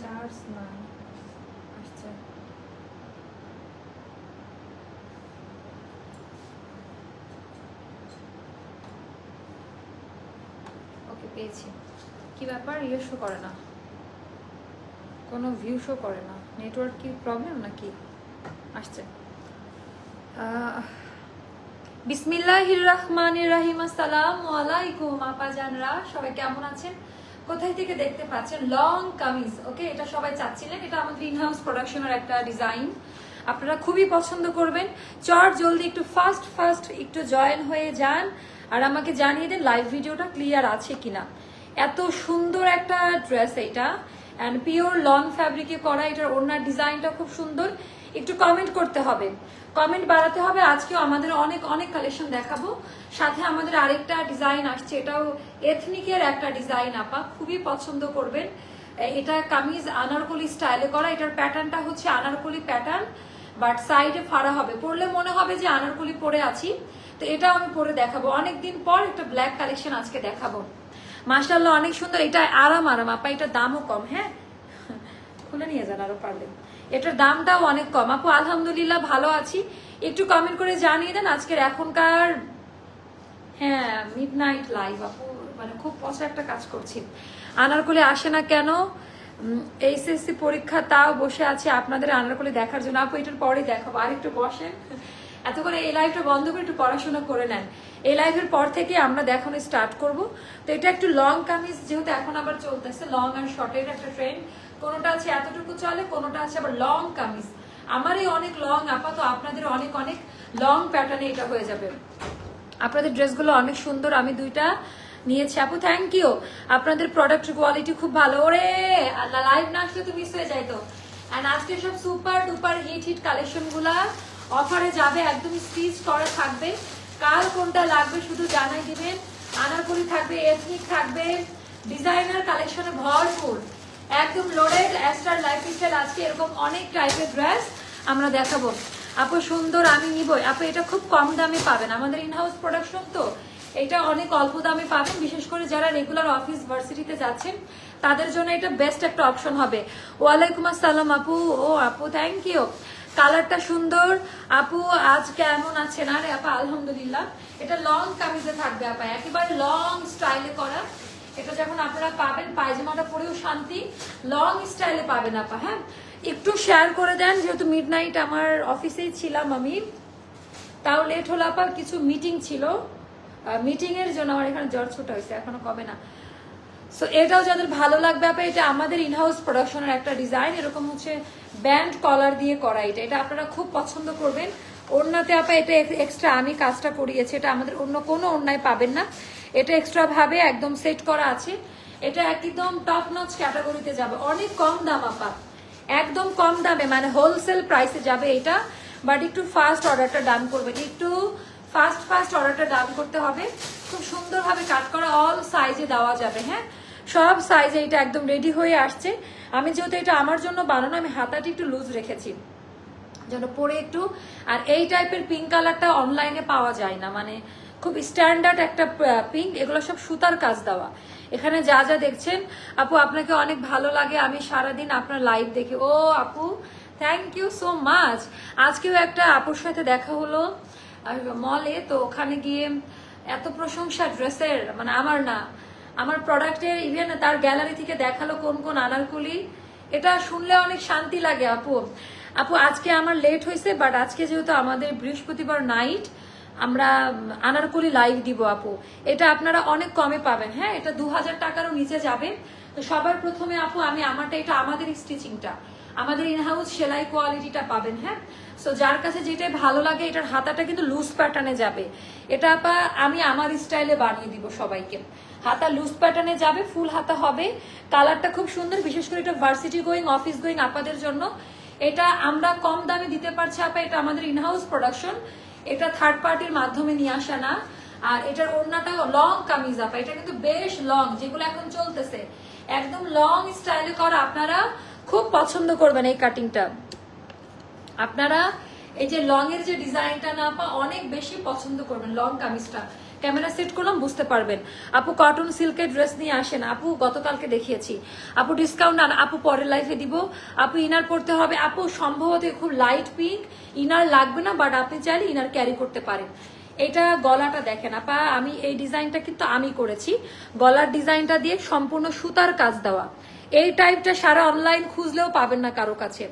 Charge না আসছে। ওকে পেয়েছি। কি ব্যাপার, ইয়ে শো করে না, কোনো ভিউ শো করে না, নেটওয়ার্ক কি প্রবলেম নাকি? আসছে। বিসমিল্লাহির রহমানির রহিম। আসসালামু আলাইকুম আপাজানরা, সবাই কেমন আছেন? কোথায় থেকে দেখতে পাচ্ছেন? লং কামিজ, ওকে, এটা সবাই চাচ্ছিলেন। এটা আমাদের ইনহাউস প্রোডাকশনের একটা ডিজাইন, আপনারা খুবই পছন্দ করবেন। চট জলদি একটু ফাস্ট একটু জয়েন হয়ে যান আর আমাকে জানিয়ে দেন লাইভ ভিডিওটা ক্লিয়ার আছে কিনা। এত সুন্দর একটা ড্রেস এটা, অ্যান্ড পিওর লং ফ্যাব্রিকে করা। এটার ওড়নার ডিজাইনটা খুব সুন্দর। একটু কমেন্ট করতে হবে, কমেন্ট বাড়াতে হবে। আজকেও আমাদের অনেক অনেক কালেকশন দেখাবো, সাথে আমাদের আরেকটা ডিজাইন আসছে, এটাও এথনিকের একটা ডিজাইন, আপা খুবই পছন্দ করবেন। এটা কামিজ আনারকলি স্টাইলে করা। এটার প্যাটার্নটা হচ্ছে আনারকলি প্যাটার্ন, বাট সাইডে ফাড়া হবে, পরলে মনে হবে যে আনারকলি পরে আছি। তো এটাও আমি পরে দেখাবো অনেকদিন পর, একটা ব্ল্যাক কালেকশন আজকে দেখাবো। মাশাআল্লাহ অনেক সুন্দর। এটা আরাম আপা, এটার দামও কম। হ্যাঁ, খুলে নিয়ে যান আরো পারলে। এটার দামটাও অনেক কম। আপু আলহামদুলিল্লাহ ভালো আছি, একটু কমেন্ট করে জানিয়ে দেন আজকের এখনকার। হ্যাঁ, মিডনাইট লাইভ আপু, মানে খুব পছন্দ একটা কাজ করছি। আনারকলি আসে না কেন? এইচএসসি পরীক্ষা, তাও বসে আছে আপনাদের আনারকলি দেখার জন্য। আপু এটার পরেই দেখাবো, আর একটু বসেন। এত করে এই লাইভটা বন্ধ করে একটু পড়াশোনা করে নেন। এই লাইভের পর থেকে আমরা দেখানো স্টার্ট করব। তো এটা একটু লং কামিজ, যেহেতু এখন আবার চলতেছে লং আর শর্টের একটা ট্রেন্ড। কোনোটা আছে এতটুকু চলে, কোনোটা আছে আবার লং কামিজ। আমারই অনেক লং আপাতত, আপনাদের অনেক অনেক লং প্যাটার্নে এটা হয়ে যাবে। আপনাদের ড্রেসগুলো অনেক সুন্দর, আমি দুইটা নিয়েছি আপু, থ্যাংক ইউ। আপনাদের প্রোডাক্ট কোয়ালিটি খুব ভালো। ওরে লাইভ না আসলে তো মিস হয়ে যায় তো। এন্ড আজকে সব সুপার ডুপার হিট কালেকশন গুলা অফারে যাবে, একদম স্টিচ করা থাকবে। কাল কোনটা লাগবে শুধু জানাই দিবেন। আনারকলি থাকবে, এথনিক থাকবে, ডিজাইনার কালেকশনে ভরপুর, একদম লোডেড। অ্যাস্টার লাইফস্টাইল আজকে এরকম অনেক টাইপের ড্রেস আমরা দেখাবো। আপু সুন্দর, আমি নিবই। আপু এটা খুব কম দামে পাবেন, আমাদের ইনহাউস প্রোডাকশন তো এটা অনেক অল্প দামে পাবেন। বিশেষ করে যারা রেগুলার অফিস ভার্সিটিতে যাচ্ছেন তাদের জন্য এটা বেস্ট একটা অপশন হবে। ওয়ালাইকুম আসসালাম আপু। ও আপু থ্যাংক ইউ, কালারটা সুন্দর। আপু আজ কেমন আছেন? আরে আপা আলহামদুলিল্লাহ। এটা লং কামিজে থাকবে আপা, একেবারে লং স্টাইলে করা। এটা যখন আপনারা পাবেন পায়জামাটা পরেও শান্তি, লং স্টাইলে পাবেন আপা। হ্যাঁ, একটু শেয়ার করে দেন, যেহেতু মিডনাইট আমার অফিসেই ছিলাম আমি, তাও লেট হলো আপা, কিছু মিটিং ছিল, মিটিং এর জন্য আমার এখানে জ্বর ছোটা হয়েছে, এখনো কমে না। সো এটাও যাদের ভালো লাগবে আপা, এটা আমাদের ইনহাউস প্রোডাকশনের একটা ডিজাইন, এরকম হচ্ছে ব্যান্ড কলার দিয়ে করা। এটা আপনারা খুব পছন্দ করবেন। ওড়নাতে আপা এটা এক্সট্রা আমি কাজটা করিয়েছি, এটা আমাদের অন্য কোনো ওড়নায় পাবেন না। এটা এক্সট্রা ভাবে একদম সেট করা আছে। এটা একদম টপ নচ ক্যাটাগরিতে যাবে, অনেক কম দাম আপা, একদম কম দামে, মানে হোলসেল প্রাইসে যাবে এটা। বাট একটু ফাস্ট অর্ডারটা ডান করবেন, একটু ফাস্ট অর্ডারটা ডান করতে হবে। খুব সুন্দরভাবে কাট করা, অল সাইজে দেওয়া যাবে। হ্যাঁ, সব সাইজে এটা একদম রেডি হয়ে আসছে। আমি যেহেতু এটা আমার জন্য বানানো, আমি হাতাটি একটু লুজ রেখেছি যেন পরে একটু। আর এই টাইপের পিঙ্ক কালারটা অনলাইনে পাওয়া যায় না, মানে খুব স্ট্যান্ডার্ড একটা পিঙ্ক। এগুলো সব সুতার কাজ দেওয়া। এখানে যা যা দেখছেন আপু, আপনাকে অনেক ভালো লাগে, আমি সারাদিন আপনার লাইভ দেখি। ও আপু থ্যাংক ইউ সো মাচ। আজকেও একটা আপুর সাথে দেখা হলো মলে, তো ওখানে গিয়ে এত প্রশংসা ড্রেসের, মানে আমার না, আমার প্রোডাক্টের, ইভেন তার গ্যালারি থেকে দেখালো কোন কোন আনারকলি। এটা শুনলে অনেক শান্তি লাগে আপু। আপু আজকে আমার লেট হয়েছে, বাট আজকে যেহেতু আমাদের বৃহস্পতিবার নাইট, আমরা আনারকলি লাইভ দিব আপু। এটা আপনারা অনেক কমে পাবেন। হ্যাঁ, এটা 2000 টাকারও নিচে যাবে। তো সবার প্রথমে আপু আমি আমারটা, এটা আমাদের স্টিচিংটা, আমাদের ইনহাউস সেলাই কোয়ালিটিটা পাবেন। হ্যাঁ, সো যার কাছে যেটাই ভালো লাগে। এটার হাতাটা কিন্তু লুজ প্যাটার্নে যাবে। এটা আপা আমি আমার স্টাইলে বানিয়ে দিব সবাইকে। হাতা লুজ প্যাটার্নে যাবে, ফুল হাতা হবে। কালারটা খুব সুন্দর, বিশেষ করে এটা ভার্সিটি গোয়িং, অফিস গোয়িং আপাদের জন্য এটা আমরা কম দামে দিতে পারছি আপা। এটা আমাদের ইনহাউস প্রোডাকশন, এটা থার্ড পার্টির মাধ্যমে নিয়ে আসা না। আর এটার ওড়নাটাও লং কামিজ আপা, এটা কিন্তু বেশ লং, যেগুলো এখন চলতেছে একদম লং স্টাইলে করা। আপনারা খুব পছন্দ করবেন এই কাটিংটা। আপনারা এই যে লং এর যে ডিজাইনটা না আপা, অনেক বেশি পছন্দ করবেন লং কামিজটা। ক্যামেরা সেট করলাম বুঝতে পারবেন। আপু কটন সিল্কের ড্রেস নিয়ে আসেন, আপু গতকালকে দেখিয়েছি। আপু ডিসকাউন্ট আর আপু পরের লাইফে দিব। আপু ইনার পড়তে হবে, আপু সম্ভবত খুব লাইট পিঙ্ক, ইনার লাগবে না, বাট আপনি চাইলে ইনার ক্যারি করতে পারেন। এটা গলাটা দেখেন আপা, আমি এই ডিজাইনটা কিন্তু আমি করেছি, গলার ডিজাইনটা দিয়ে সম্পূর্ণ সুতার কাজ দেওয়া। এই টাইপটা সারা অনলাইন খুঁজলেও পাবেন না কারো কাছে।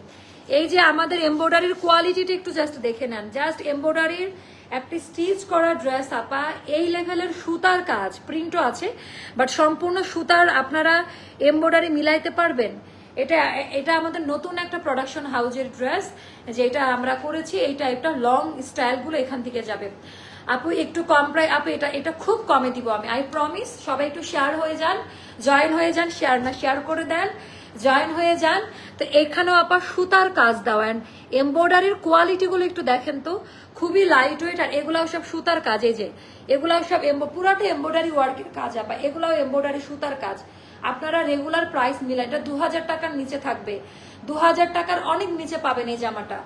এই যে আমাদের এমব্রয়ডারির কোয়ালিটিটা একটু জাস্ট দেখে নেন, জাস্ট এমব্রয়ডারির একটি স্টিচ করা ড্রেস আপা, এই লেভেলের সুতার কাজ, প্রিন্টও আছে, বাট সম্পূর্ণ সুতার আপনারা এমব্রয়ডারি মিলাইতে পারবেন। এটা এটা আমাদের নতুন একটা প্রোডাকশন হাউজের ড্রেস, যেটা আমরা করেছি। এই টাইপটা লং স্টাইলগুলো এখান থেকে যাবে। আপু একটু কম প্রাইস, আপু এটা খুব কমে দিব আমি, আই প্রমিস। সবাই একটু শেয়ার হয়ে যান, জয়েন হয়ে যান, শেয়ার না শেয়ার করে দেন, জয়েন হয়ে যান। তো এখানেও আপা সুতার কাজ দেওয়া, এমব্রয়ডারির কোয়ালিটি গুলো একটু দেখেন তো, খুবই লাইট ওয়েট। আর এগুলাও সব সুতার কাজ, এই যে এগুলাও সব পুরাটা এমব্রয়ডারি ওয়ার্কের কাজ আপা, এগুলাও এমব্রয়ডারি সুতার কাজ। আপনারা রেগুলার প্রাইস মিলে, এটা 2000 টাকার নিচে থাকবে, 2000 টাকার অনেক নিচে পাবেন এই জামাটা।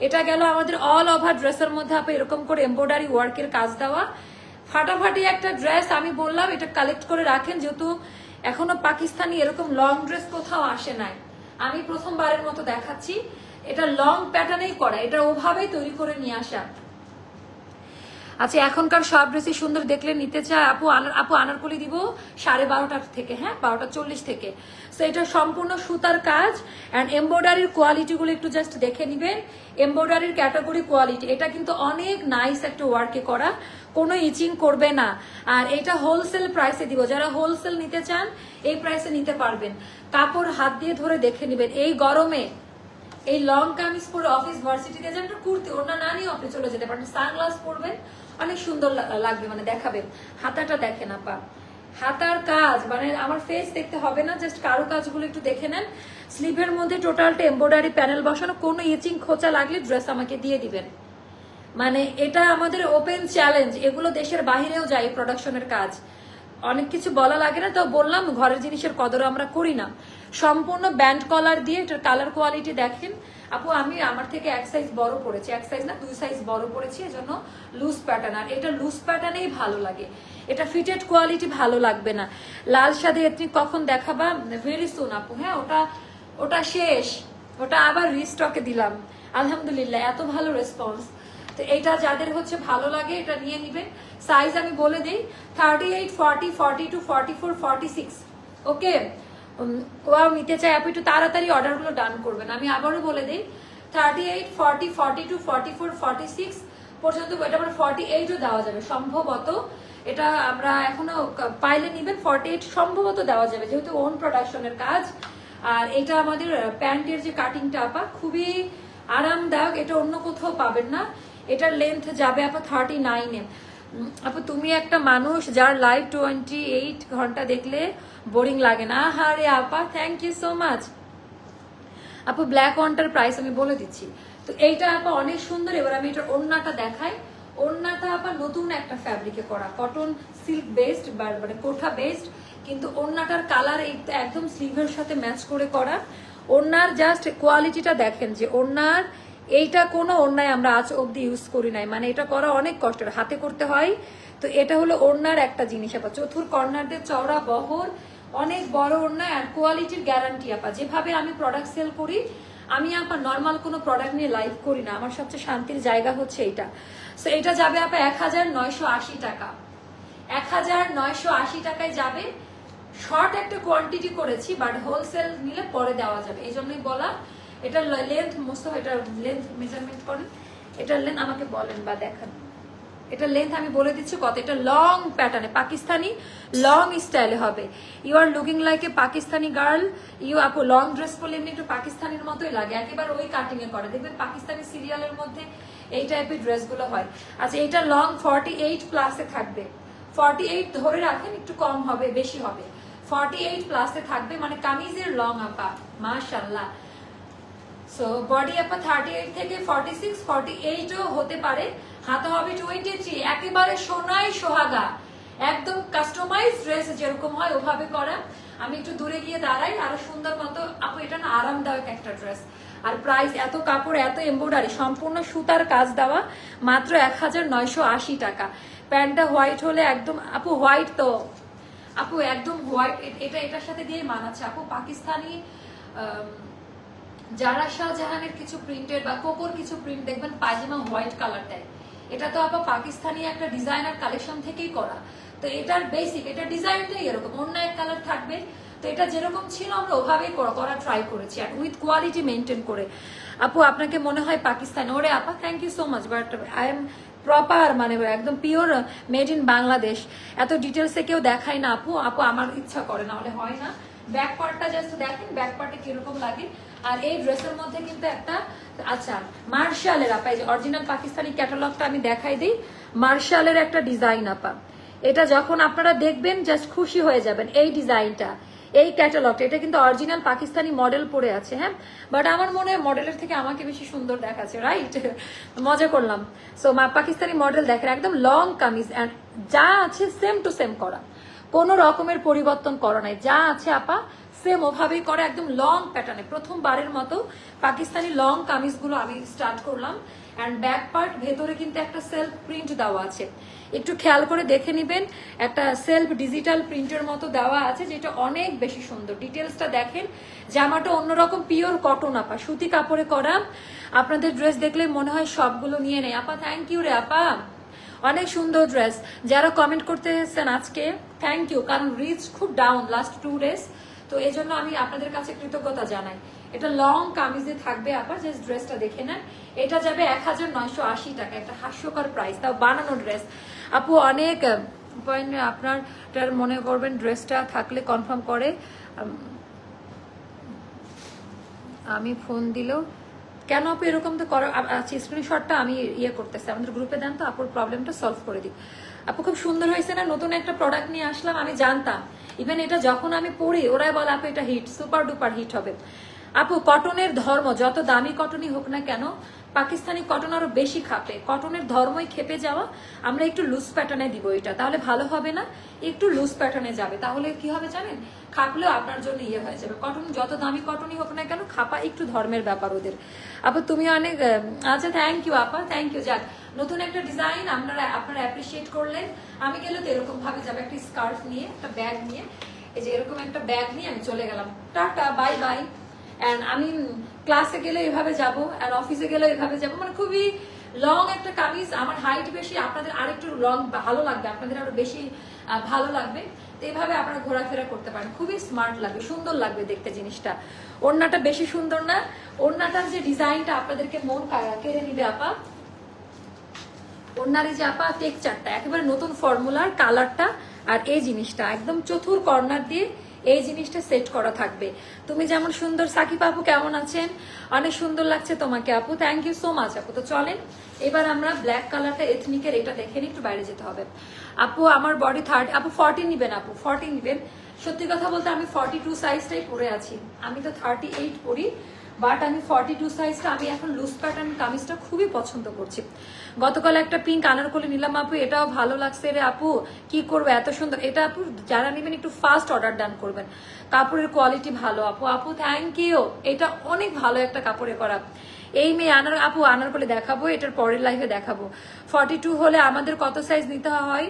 এটা গেল আমাদের অল ওভার ড্রেসের মধ্যে আপনি এরকম করে এমব্রয়ডারি ওয়ার্কের কাজ দেওয়া, ফাটাফাটি একটা ড্রেস। আমি বললাম এটা কালেক্ট করে রাখেন, যেহেতু এখনো পাকিস্তানি এরকম লং ড্রেস কোথাও আসে নাই, আমি প্রথমবারের মতো দেখাচ্ছি। এটা লং প্যাটার্নেই করা, এটা ওভাবেই তৈরি করে নিয়ে আসা। আচ্ছা এখনকার সব ড্রেসই সুন্দর, দেখলে নিতে চায় আপু আনারকলি দিব 12:30 থেকে, হ্যাঁ 12:40 থেকে। সো এটা সম্পূর্ণ সুতার কাজ অ্যান্ড এমব্রয়ডারির কোয়ালিটি গুলো একটু জাস্ট দেখে নিবেন। এমব্রয়ডারির ক্যাটাগরি কোয়ালিটি, এটা কিন্তু অনেক নাইস একটা ওয়ার্কে করা, কোনো ইচিং করবে না। আর এটা হোলসেল প্রাইসে দিব, যারা হোলসেল নিতে চান এই প্রাইসে নিতে পারবেন। কাপড় হাত দিয়ে ধরে দেখে নিবেন। এই গরমে এই লং কামিজ পরে অফিস ভার্সিটিতে যান, কুর্তি ওড়না না নিয়ে আপনি চলে যেতে পারেন, সানগ্লাস পরবেন, অনেক সুন্দর লাগবে, মানে দেখাবেন। হাতাটা দেখেন আপা, হাতার কাজ, মানে আমার ফেস দেখতে হবে না, জাস্ট কারো কাজগুলো একটু দেখে নেন। স্লিভের মধ্যে টোটালটা এমব্রয়ডারি প্যানেল বসানো, কোনো ইচিং খোঁচা লাগলে ড্রেস আমাকে দিয়ে দিবেন। মানে এটা আমাদের ওপেন চ্যালেঞ্জ, এগুলো দেশের বাহিরেও যায় প্রোডাকশনের কাজ। অনেক কিছু বলা লাগে না, তো বললাম ঘরের জিনিসের কদর আমরা করি না। সম্পূর্ণ ব্যান্ড কলার দিয়ে, এটার কালার কোয়ালিটি দেখেন আপু। আমি আমার থেকে এক সাইজ বড় পড়েছি, এক সাইজ না 2 সাইজ বড় পড়েছি, এজন্য লুজ প্যাটার্ন। আর এটা লুজ প্যাটার্নেই ভালো লাগে, এটা ফিটেড কোয়ালিটি ভালো লাগবে না। লাল সাদে এথনিক কখন দেখাবা? ভেরি সুন আপু, হ্যাঁ ওটা শেষ, ওটা আবার রিস্টকে দিলাম। আলহামদুলিল্লাহ এত ভালো রেসপন্স। তো এটা যাদের হচ্ছে ভালো লাগে এটা নিয়ে নিবেন। সাইজ আমি বলে দিই, 38, 40, 42, 44, 46। ওকে, ওয়াও নিতে চাই আপনি একটু তাড়াতাড়ি অর্ডারগুলো ডান করবেন। আমি আবারও বলে দিই, 38, 40, 42, 44, 46 পর্যন্ত, এটা আবার 48ও দেওয়া যাবে সম্ভবত। এটা আমরা এখনো পাইলে নিবেন, 48 সম্ভবত দেওয়া যাবে, যেহেতু ওন প্রোডাকশনের কাজ। আর এটা আমাদের প্যান্টের যে কাটিংটা আপা খুবই আরামদায়ক, এটা অন্য কোথাও পাবেন না। এটার লেন্থ যাবে আপা 39-এ। আপু তুমি একটা মানুষ যার লাইভ 28 ঘন্টা দেখলে বোরিং লাগে না। আরে আপা থ্যাংক ইউ সো মাচ। আপু ব্ল্যাক ওয়ানটার প্রাইস আমি বলে দিচ্ছি। তো এইটা আপা অনেক সুন্দর। এবার আমি এটার ওড়নাটা দেখাই। ওড়নাটা আপা নতুন একটা ফ্যাব্রিকে করা, কটন সিল্ক বেসড, মানে কোঠা বেসড, কিন্তু ওড়নাটার কালার একদম স্লিভের সাথে ম্যাচ করে করা। ওড়নার জাস্ট কোয়ালিটিটা দেখেন, যে ওড়নার এইটা কোনো ওড়নায় আমরা আজ অব্দি ইউজ করি নাই, মানে এটা করা অনেক কষ্টের, হাতে করতে হয়। তো এটা হলো ওড়নার একটা জিনিস আপা, চতুর কর্নার দিয়ে চওড়া বহর, অনেক বড় ওড়না আর কোয়ালিটির গ্যারান্টি আপা। যেভাবে আমি প্রোডাক্ট সেল করি, আমি আপা নর্মাল কোনো প্রোডাক্ট নিয়ে লাইভ করি না, আমার সবচেয়ে শান্তির জায়গা হচ্ছে এইটা। সো এটা যাবে আপা 1980 টাকা, 1980 টাকায় যাবে। শর্ট একটা কোয়ান্টিটি করেছি, বাট হোলসেল নিলে পরে দেওয়া যাবে, এই জন্যই বলা। এটার লেন্থ মোস্তফা, এটা লেন্থ মেজারমেন্ট করেন, এটার লেন্থ আমাকে বলেন বা দেখান। এটার লেন্থ আমি বলে দিচ্ছি কত। এটা লং প্যাটার্নে পাকিস্তানি লং স্টাইলে হবে। You are looking like a Pakistani girl. You আপু লং ড্রেস পরলে এমনি একটু পাকিস্তানির মতোই লাগে, একেবারে ওই কাটিং এ করে, দেখবেন পাকিস্তানি সিরিয়ালের মধ্যে এই টাইপের ড্রেসগুলো হয়। আচ্ছা এটা লং 48 প্লাসে থাকবে, 48 ধরে রাখেন, একটু কম হবে বেশি হবে, 48 প্লাসে থাকবে, মানে কামিজের লং আপা মাশাআল্লাহ। সো বডি আপা 38 থেকে 46, 48ও হতে পারে, হাতে হবে 23, একেবারে সোনাই সোহাগা, একদম কাস্টমাইজ ড্রেস যেরকম হয় ওভাবে করা। আমি একটু দূরে গিয়ে দাঁড়াই, আরো সুন্দর মতো আপু। এটা না আরামদায়ক একটা ড্রেস, আর প্রাইস এত কাপড় এত এমব্রয়ডারি সম্পূর্ণ সুতার কাজ দেওয়া, মাত্র 1980 টাকা। প্যান্টটা হোয়াইট হলে একদম আপু হোয়াইট তো আপু একদম হোয়াইট, এটার সাথে দিয়ে মানাচ্ছে আপু। পাকিস্তানি যারা শাহজাহানের কিছু প্রিন্টের বা কোকোর কিছু প্রিন্ট দেখবেন পায়জামা হোয়াইট কালার দেয়, এটা তো আপা পাকিস্তানি একটা ডিজাইনার কালেকশন থেকেই করা। তো এটার বেসিক, এটা ডিজাইনটাই এরকম, অন্য এক কালার থাকবে। তো এটা যেরকম ছিল আমরা ওভাবেই করা ট্রাই করেছি, আর উইথ কোয়ালিটি মেনটেন করে। আপু আপনাকে মনে হয় পাকিস্তানি, ওরে আপা thank you so much, but I am proper মানে একদম পিওর মেড ইন বাংলাদেশ। এত ডিটেলসে কেউ দেখায় না আপু, আমার ইচ্ছা করে না, হলে হয় না। ব্যাক পার্টটা জাস্ট দেখেন, ব্যাক পার্টে কিরকম লাগে। আর এই ড্রেসের মধ্যে কিন্তু একটা আচ্ছা মার্শালের আপা, এই যে অরিজিনাল পাকিস্তানি ক্যাটালগটা আমি দেখাই দিই, মার্শালের একটা ডিজাইন আপা। এটা যখন আপনারা দেখবেন জাস্ট খুশি হয়ে যাবেন। এই ডিজাইনটা, এই ক্যাটালগটা, এটা কিন্তু অরিজিনাল পাকিস্তানি মডেল পরে আছে, হ্যাঁ, বাট আমার মনে হয় মডেলের থেকে আমাকে বেশি সুন্দর দেখাচ্ছে, রাইট? মজা করলাম। সো পাকিস্তানি মডেল দেখেন, একদম লং কামিজ, অ্যান্ড যা আছে সেম টু সেম করা, কোনো রকমের পরিবর্তন করা নাই, যা আছে আপা সেম ওভাবেই করা, একদম লং প্যাটার্নে। প্রথমবারের মতো পাকিস্তানি লং কামিজগুলো আমি স্টার্ট করলাম। অ্যান্ড ব্যাক পার্ট ভেতরে কিন্তু একটা সেলফ প্রিন্ট দেওয়া আছে, একটু খেয়াল করে দেখে নিবেন, একটা সেলফ ডিজিটাল প্রিন্টের মতো দেওয়া আছে, যেটা অনেক বেশি সুন্দর। ডিটেলসটা দেখেন, জামাটা অন্যরকম পিওর কটন আপা, সুতি কাপড়ে করা। আপনাদের ড্রেস দেখলে মনে হয় সবগুলো নিয়ে নেই আপা। থ্যাংক ইউ রে আপা, অনেক সুন্দর ড্রেস। যারা কমেন্ট করতে এসেছেন আজকে থ্যাংক ইউ, কারণ রিচ খুব ডাউন লাস্ট 2 days, তো এই জন্য আমি আপনাদের কাছে কৃতজ্ঞতা জানাই। এটা লং কামিজে থাকবে আপা, জাস্ট ড্রেসটা দেখে নেন। এটা যাবে 1980 টাকা, একটা হাস্যকর প্রাইস, তাও বানানো ড্রেস আপু। অনেক পয়েন্ট আপনার মনে করবেন ড্রেসটা থাকলে কনফার্ম করে। আমি ফোন দিলেও কেন আপু এরকম তো করা আছে, স্ক্রিনশটটা আমি ইয়ে করতেছি, আমাদের গ্রুপে দেন তো আপুর প্রবলেমটা সলভ করে দিই। আপু খুব সুন্দর হয়েছে না, নতুন একটা প্রোডাক্ট নিয়ে আসলাম, আমি জানতাম ইভেন এটা যখন আমি পড়ি ওরাই বলে আপু এটা হিট, সুপার ডুপার হিট হবে। আপু কটনের ধর্ম, যত দামি কটনই হোক না কেন, পাকিস্তানি কটন আরো বেশি খাপে, কটনের ধর্মই খেপে যাওয়া। আমরা একটু লুজ প্যাটার্নে দিব এটা, তাহলে ভালো হবে না? একটু লুজ প্যাটার্নে যাবে, তাহলে কি হবে জানেন, খাপলেও আপনার জন্য ইয়ে হয়ে যাবে। কটন যত দামি কটনই হোক না কেন, খাপা একটু ধর্মের ব্যাপার ওদের। আপু তুমি অনেক আচ্ছা থ্যাংক ইউ আপা, থ্যাংক ইউ। যাক, নতুন একটা ডিজাইন আপনারা অ্যাপ্রিসিয়েট করলেন। আমি গেলে তো এরকম ভাবে যাবে, একটা স্কার্ফ নিয়ে, একটা ব্যাগ নিয়ে, এই যে এরকম একটা ব্যাগ নিয়ে আমি চলে গেলাম, টাটা বাই বাই। অ্যান্ড আমি ক্লাসে গেলে এভাবে যাবো, অ্যান্ড অফিসে গেলে এভাবে যাবো, মানে খুবই লং একটা কামিজ। আমার হাইট বেশি, আপনাদের আরেকটু লং ভালো লাগবে, আপনাদের আরো বেশি ভালো লাগবে। তো এইভাবে আপনারা ঘোরাফেরা করতে পারেন, খুবই স্মার্ট লাগবে, সুন্দর লাগবে দেখতে জিনিসটা। ওড়নাটা বেশি সুন্দর না? ওড়নাটার যে ডিজাইনটা আপনাদেরকে মন কেড়ে নিবে আপা। ওড়নার যে আপা টেক্সচারটা একেবারে নতুন ফর্মুলার, কালারটা আর এই জিনিসটা একদম চতুর কর্নার দিয়ে এই জিনিসটা সেট করা থাকবে। তুমি যেমন সুন্দর, সাকিব আপু কেমন আছেন? অনেক সুন্দর লাগছে তোমাকে আপু, থ্যাংক ইউ সো মাচ আপু। তো চলেন এবার আমরা ব্ল্যাক কালারটা এথনিকের, এটা দেখে নিই, একটু বাইরে যেতে হবে আপু। আমার বডি 30, আপু 40 নিবেন আপু, 40 নিবেন। সত্যি কথা বলতে আমি 42 সাইজটাই পরে আছি, আমি তো 38 পরি, বাট আমি 42 সাইজটা আমি এখন লুজ প্যাটার্ন কামিজটা খুবই পছন্দ করছি। গতকাল একটা পিঙ্ক আনারকলি নিলাম আপু, এটাও ভালো লাগছে রে আপু, কি করবো এত সুন্দর। এটা আপু যারা নেবেন একটু ফাস্ট অর্ডার ডান করবেন, কাপড়ের কোয়ালিটি ভালো আপু। আপু থ্যাংক ইউ, এটা অনেক ভালো একটা কাপড়ে করা। এই মেয়ে আপু আনারকলি দেখাবো, এটার পরের লাইফে দেখাবো। 42 হলে আমাদের কত সাইজ নিতে হয়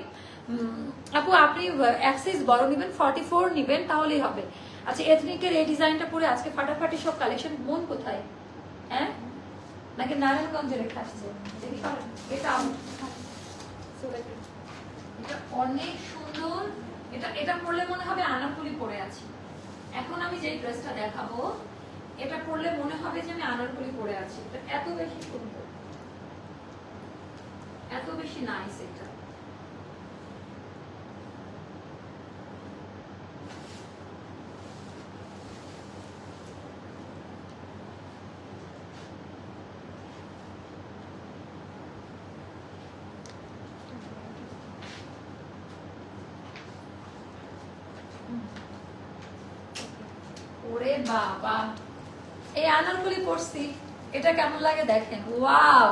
আপু? আপনি এক সাইজ বড় নিবেন, 44 নিবেন, তাহলেই হবে। আচ্ছা, এথনিকের এই ডিজাইনটা পরে আজকে ফাটাফাটি সব কালেকশন। মন কোথায়? হ্যাঁ, নাকি নারায়ণগঞ্জে রেখে আসছে? এটা অনেক সুন্দর, এটা পরলে মনে হবে আনারকলি পরে আছি। এখন আমি যে ড্রেসটা দেখাবো এটা পরলে মনে হবে যে আমি আনারকলি পরে আছি। এত বেশি সুন্দর, এত বেশি নাইস এটা। ওরে বাবা, এই আনারকলি পরছি, এটা কেমন লাগে দেখেন। ওয়াও,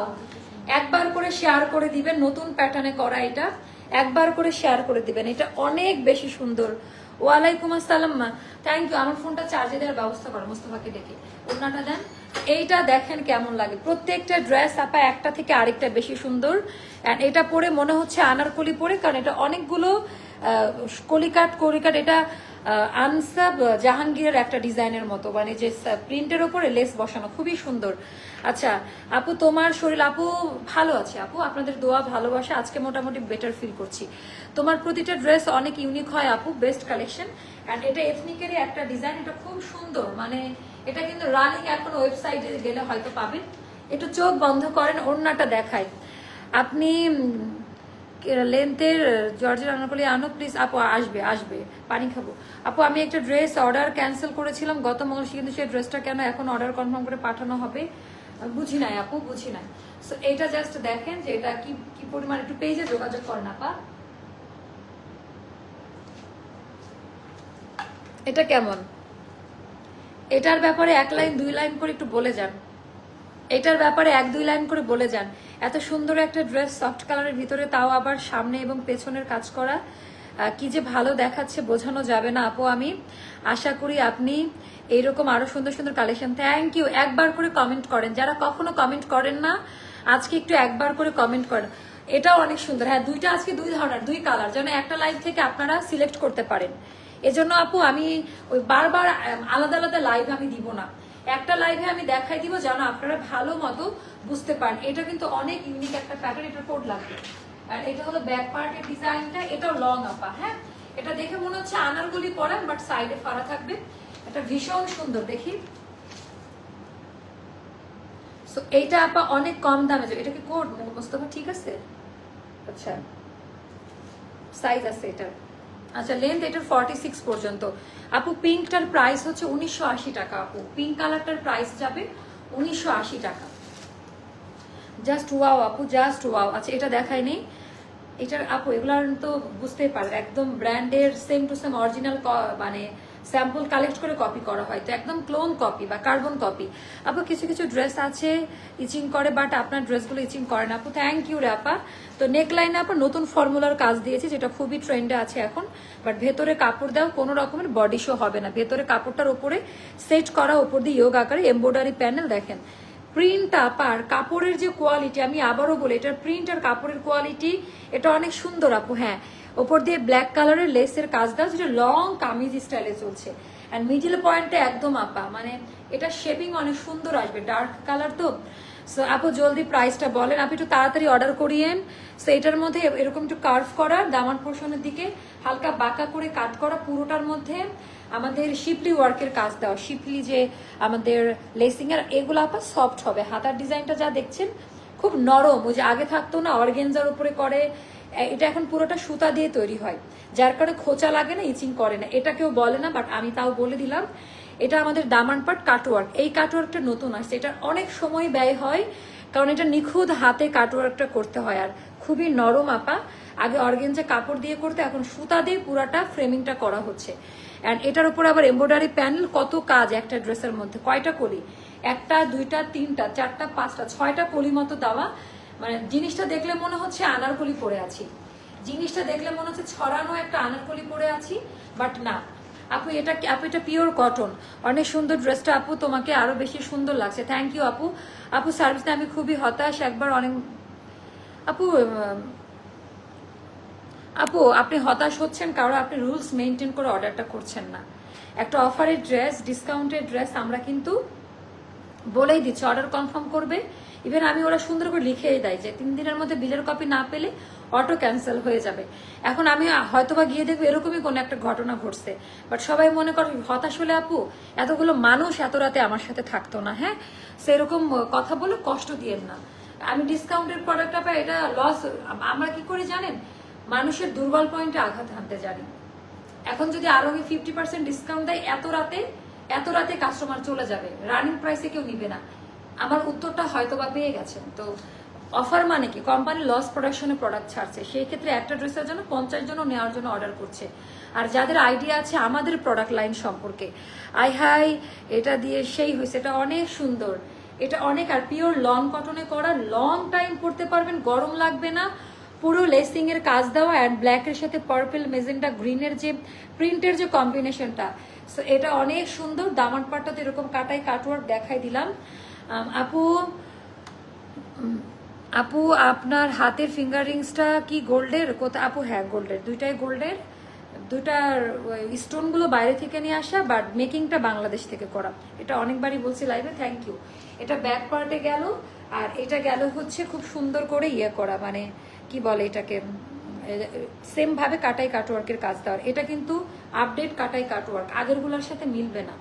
একবার করে শেয়ার করে দিবেন, নতুন প্যাটার্নে করা এটা, একবার করে শেয়ার করে দিবেন, এটা অনেক বেশি সুন্দর। ওয়ালাইকুম আসসালাম মা, থ্যাংক ইউ। আমার ফোনটা চার্জে দেওয়ার ব্যবস্থা করো, মোস্তফাকে ডেকে। ওড়নাটা দেন, এইটা দেখেন কেমন লাগে, প্রত্যেকটা ড্রেস আপা একটা থেকে আরেকটা বেশি সুন্দর। এন্ড এটা পরে মনে হচ্ছে আনারকলি পরে, কারণ এটা অনেকগুলো কলিকাট, এটা আনসাব জাহাঙ্গীরের একটা ডিজাইনের মতো, মানে যে প্রিন্টের ওপরে লেস বসানো, খুবই সুন্দর। আচ্ছা আপু তোমার শরীর, আপু ভালো আছে আপু, আপনাদের দোয়া ভালোবাসা, আজকে মোটামুটি বেটার ফিল করছি। তোমার প্রতিটা ড্রেস অনেক ইউনিক হয় আপু, বেস্ট কালেকশন। অ্যান্ড এটা এথনিকেরই একটা ডিজাইন, এটা খুব সুন্দর, মানে এটা কিন্তু রানিং, এখন ওয়েবসাইটে গেলে হয়তো পাবেন। একটু চোখ বন্ধ করেন, ওড়নাটা দেখায়। আপনি লেন্থের জর্জের আনারকলি আনো প্লিজ আপু। আসবে আসবে, পানি খাবো আপু। আমি একটা ড্রেস অর্ডার ক্যান্সেল করেছিলাম গত মঙ্গলবার, কিন্তু সেই ড্রেসটা কেন এখন অর্ডার কনফার্ম করে পাঠানো হবে বুঝি নাই আপু, বুঝি নাই। সো এটা জাস্ট দেখেন যে এটা কি কি পরিমাণ, একটু পেজে যোগাযোগ করেন আপা। এটা কেমন, এটার ব্যাপারে 1 লাইন 2 লাইন করে একটু বলে যান, এটার ব্যাপারে 1-2 লাইন করে বলে যান। এত সুন্দর একটা ড্রেস সফট কালারের ভিতরে, তাও আবার সামনে এবং পেছনের কাজ করা, কি যে ভালো দেখাচ্ছে বোঝানো যাবে না আপু। আমি আশা করি আপনি এইরকম আরো সুন্দর সুন্দর কালেকশন। Thank you. একবার করে কমেন্ট করেন, যারা কখনো কমেন্ট করেন না আজকে একটু একবার করে কমেন্ট করেন। এটাও অনেক সুন্দর। হ্যাঁ, দুইটা আজকে 2 ধরনের 2 কালার, যেন একটা লাইভ থেকে আপনারা সিলেক্ট করতে পারেন। এজন্য আপু আমি ওই বারবার আলাদা আলাদা লাইভ আমি দিব না, একটা লাইভে আমি দেখাই দিব যেন আপনারা ভালো মতো বুঝতে পারেন। এটা কিন্তু অনেক ইউনিক একটা প্যাটার্ন, এটা কোড লাগবে। আর এটা হলো ব্যাক পার্টের ডিজাইনটা, এটাও লং আপা। হ্যাঁ, এটা দেখে মনে হচ্ছে আনারকলি পরা, বাট সাইডে ফাড়া থাকবে। এটা ভীষণ সুন্দর দেখি। সো এইটা আপা অনেক কম দামে যাবে। এটা কি কোড মোস্তফা? ঠিক আছে, আচ্ছা সাইজ আছে এটা। আচ্ছা লেন্থ এটার 46 পর্যন্ত আপু। পিঙ্কটার প্রাইস হচ্ছে 1980 টাকা আপু, পিঙ্ক কালারটার প্রাইস যাবে 1980 টাকা। জাস্ট ওয়াও আপু, জাস্ট ওয়াও। আচ্ছা এটা দেখাই নেই, এটার আপু এগুলার তো বুঝতেই পারেন একদম ব্র্যান্ডের সেম টু সেম অরিজিনাল, মানে স্যাম্পল কালেক্ট করে কপি করা হয়, তো একদম ক্লোন কপি বা কার্বন কপি। আপু কিছু কিছু ড্রেস আছে ইচিং করে, বাট আপনার ড্রেসগুলো ইচিং করে না আপু। থ্যাংক ইউ রে আপা। তো নেকলাইনে আপা নতুন ফর্মুলার কাজ দিয়েছি, যেটা খুবই ট্রেন্ডে আছে এখন। বাট ভেতরে কাপড় দেওয়া, কোনো রকমের বডি শো হবে না। ভেতরে কাপড়টার উপরে সেট করা, উপর দিয়ে ইয়োগ আকারে এমব্রয়ডারি প্যানেল। দেখেন প্রিন্ট আপার কাপড়ের যে কোয়ালিটি, আমি আবারও বলি এটার প্রিন্ট আর কাপড়ের কোয়ালিটি এটা অনেক সুন্দর আপু। হ্যাঁ, ওপর দিয়ে ব্ল্যাক কালারের লেসের কাজ দাও, যেটা লং কামিজ স্টাইলে চলছে। অ্যান্ড মিডিল পয়েন্টটা একদম আপা, মানে এটা শেপিং অনেক সুন্দর আসবে, ডার্ক কালার তো। সো আপু জলদি প্রাইসটা বলেন, আপনি একটু তাড়াতাড়ি অর্ডার করিয়েন। সো এটার মধ্যে এরকম একটু কার্ভ করা, দামান পোর্শনের দিকে হালকা বাঁকা করে কাট করা, পুরোটার মধ্যে আমাদের শিপলি ওয়ার্কের কাজ দেওয়া। শিপলি যে আমাদের লেসিং এর, এগুলো আপা সফট হবে। হাতার ডিজাইনটা যা দেখছেন খুব নরম, ওই যে আগে থাকতো না অর্গেনজার উপরে করে, এটা এখন পুরোটা সুতা দিয়ে তৈরি হয়, যার কারণে খোঁচা লাগে না, ইচিং করে না। এটা কেউ বলে না, বাট আমি তাও বলে দিলাম। এটা আমাদের দামান পাট কাটওয়ার্ক, এই কাটওয়ার্কটা নতুন আসছে। এটার অনেক সময় ব্যয় হয়, কারণ এটা নিখুঁত হাতে কাটওয়ার্কটা করতে হয়, আর খুবই নরম আপা। আগে অর্গেনজা কাপড় দিয়ে করতে, এখন সুতা দিয়ে পুরাটা ফ্রেমিংটা করা হচ্ছে। অ্যান্ড এটার উপর আবার এমব্রয়ডারি প্যানেল, কত কাজ একটা ড্রেসের মধ্যে। কয়টা কলি? 1টা 2টা 3টা 4টা 5টা 6টা কলি মতো দেওয়া। মানে জিনিসটা দেখলে মনে হচ্ছে আনারকলি পরে আছি, জিনিসটা দেখলে মনে হচ্ছে ছড়ানো একটা আনারকলি পরে আছি, বাট না আপু। এটা আপু এটা পিওর কটন, অনেক সুন্দর ড্রেসটা আপু, তোমাকে আরো বেশি সুন্দর লাগছে। থ্যাংক ইউ আপু। আপু সার্ভিস আমি খুবই হতাশ, একবার অনেক আপু আপু আপনি হতাশ হচ্ছেন কারণ আপনি রুলস মেনটেন করে অর্ডারটা করছেন না। একটা অফারের ড্রেস, ডিসকাউন্টের ড্রেস আমরা কিন্তু বলেই দিচ্ছি অর্ডার কনফার্ম করবে। ইভেন আমি ওরা সুন্দর করে লিখেই দেয় যে 3 দিনের মধ্যে বিলের কপি না পেলে অটো ক্যান্সেল হয়ে যাবে। এখন আমি হয়তোবা গিয়ে দেখবো এরকমই কোনো একটা ঘটনা ঘটছে, বাট সবাই মনে করে হতাশ হলে আপু এতগুলো মানুষ এত রাতে আমার সাথে থাকতো না। হ্যাঁ, সেরকম কথা বলে কষ্ট দিয়েন না। আমি ডিসকাউন্টের প্রোডাক্টটা পাই, এটা লস। আমরা কি করি জানেন, মানুষের দুর্বল পয়েন্টে আঘাত হানতে জানি। এখন যদি আরো 50% ডিসকাউন্ট দেয়, এত রাতে কাস্টমার চলে যাবে, রানিং প্রাইসে কেউ নিবে না। আমার উত্তরটা হয়তো বা পেয়ে গেছেন। তো অফার মানে কি, কোম্পানি লস প্রোডাকশনে প্রোডাক্ট ছাড়ছে, সেই ক্ষেত্রে একটা ড্রেসের জন্য 50 জন নেওয়ার জন্য অর্ডার করছে। আর যাদের আইডিয়া আছে আমাদের প্রোডাক্ট লাইন সম্পর্কে, আই হাই এটা দিয়ে সেই হয়েছে, এটা অনেক সুন্দর, এটা অনেক। আর পিওর লং কটনে করা, লং টাইম পরতে পারবেন, গরম লাগবে না। পুরো লেসিং এর কাজ দেওয়া, অ্যান্ড ব্ল্যাকের সাথে পার্পল মেজেন্টা গ্রিনের যে প্রিন্টের যে কম্বিনেশনটা, সো এটা অনেক সুন্দর। দামান পাটটা তো এরকম কাটাই কাটওয়ার্ক দেখাই দিলাম। আপু আপু আপনার হাতের ফিঙ্গার রিংসটা কি গোল্ডের? কোথা আপু? হ্যাঁ গোল্ডের, দুইটাই গোল্ডের। দুটার স্টোনগুলো বাইরে থেকে নিয়ে আসা, বাট মেকিংটা বাংলাদেশ থেকে করা। এটা অনেকবারই বলছি লাইভে, থ্যাংক ইউ। এটা ব্যাক পার্টে গেল, আর এটা গেল হচ্ছে খুব সুন্দর করে ইয়ে করা, মানে কি বলে এটাকে, সেম ভাবে কাটাই কাটওয়ার্কের কাজ দেওয়ার। এটা কিন্তু আপডেট কাটাই কাটওয়ার্ক, আগেরগুলোর সাথে মিলবে না।